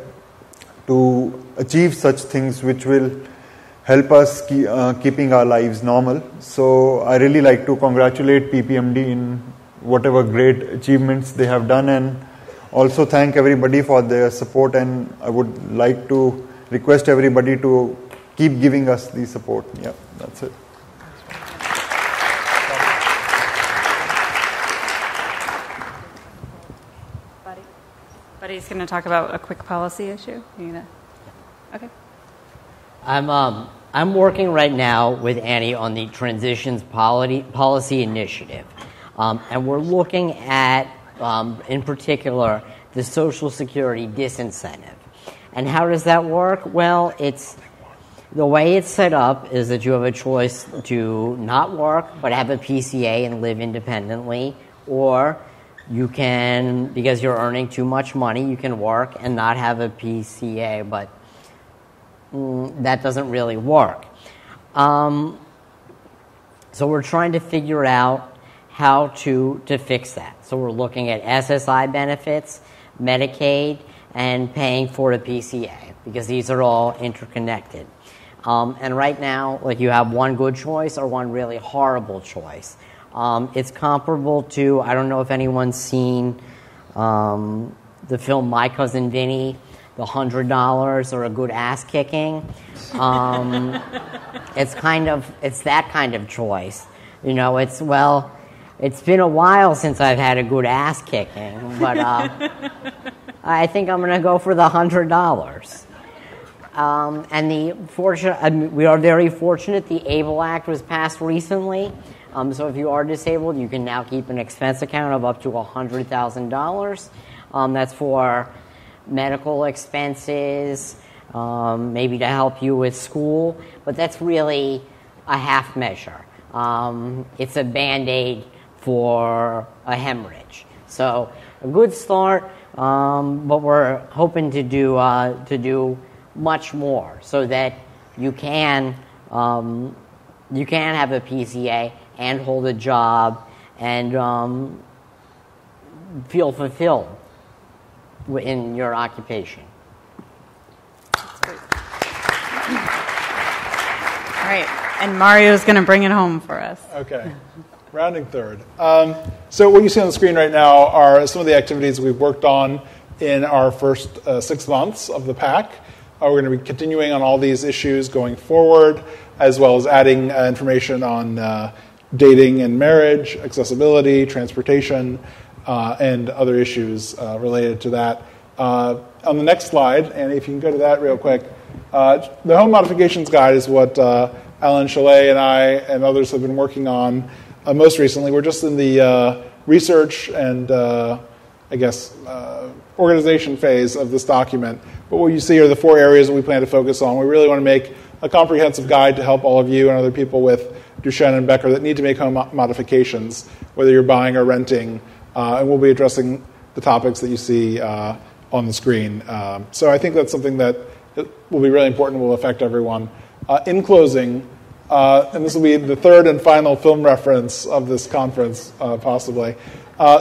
S3: to achieve such things which will help us keeping our lives normal. So I really like to congratulate PPMD in whatever great achievements they have done, and also thank everybody for their support, and I would like to request everybody to keep giving us the support. Yeah, that's it.
S1: Buddy's going to talk about a quick policy issue. Okay.
S6: I'm working right now with Annie on the Transitions Policy Initiative, and we're looking at, in particular, the Social Security disincentive. And how does that work? Well, the way it's set up is that you have a choice to not work but have a PCA and live independently, or you can, because you're earning too much money, you can work and not have a PCA, but that doesn't really work. So we're trying to figure out how to fix that. So we're looking at SSI benefits, Medicaid, and paying for the PCA, because these are all interconnected. And right now, like, you have one good choice or one really horrible choice. It's comparable to, I don't know if anyone's seen the film My Cousin Vinny, the $100 or a good ass kicking. It's that kind of choice. It's been a while since I've had a good ass kicking, but I think I'm going to go for the $100. We are very fortunate. The ABLE Act was passed recently. So if you are disabled, you can now keep an expense account of up to $100,000. That's for medical expenses, maybe to help you with school, but that's really a half measure. It's a Band-Aid for a hemorrhage. So a good start, but we're hoping to do much more so that you can have a PCA and hold a job and feel fulfilled in your occupation.
S1: All right, and Mario's going to bring it home for us.
S2: Okay, rounding third. So what you see on the screen right now are some of the activities we've worked on in our first 6 months of the PAAC. We're going to be continuing on all these issues going forward, as well as adding information on dating and marriage, accessibility, transportation, and other issues related to that. On the next slide, and if you can go to that real quick, the Home Modifications Guide is what Alan Chalet and I and others have been working on most recently. We're just in the research and, organization phase of this document. But what you see are the 4 areas that we plan to focus on. We really want to make a comprehensive guide to help all of you and other people with Duchenne and Becker that need to make home modifications, whether you're buying or renting. And we'll be addressing the topics that you see on the screen. So I think that's something that will be really important and will affect everyone. In closing, and this will be the third and final film reference of this conference, possibly.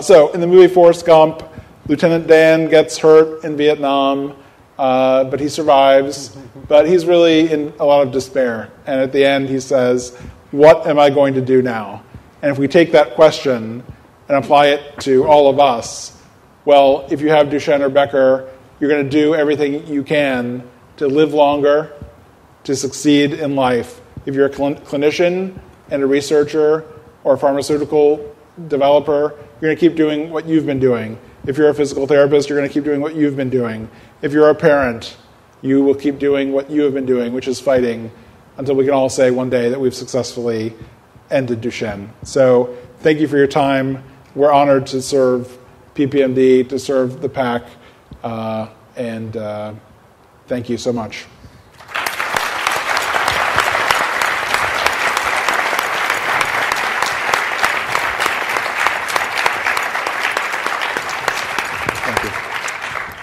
S2: So in the movie Forrest Gump, Lieutenant Dan gets hurt in Vietnam, but he survives. But he's really in a lot of despair. And at the end, he says, "What am I going to do now?" And if we take that question and apply it to all of us, well, if you have Duchenne or Becker, you're going to do everything you can to live longer, to succeed in life. If you're a clinician and a researcher or a pharmaceutical developer, you're going to keep doing what you've been doing. If you're a physical therapist, you're going to keep doing what you've been doing. If you're a parent, you will keep doing what you have been doing, which is fighting, until we can all say one day that we've successfully ended Duchenne. So thank you for your time. We're honored to serve PPMD, to serve the PAAC, and thank you so much.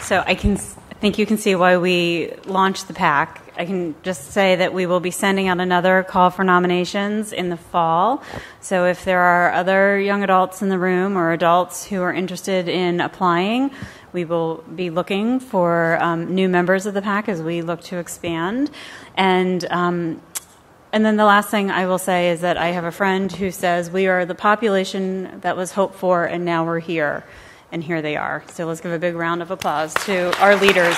S1: So I think you can see why we launched the PAAC. I can just say that we will be sending out another call for nominations in the fall. So if there are other young adults in the room or adults who are interested in applying, we will be looking for new members of the PAAC as we look to expand. And then the last thing I will say is that I have a friend who says we are the population that was hoped for, and now we're here. And here they are. So let's give a big round of applause to our leaders.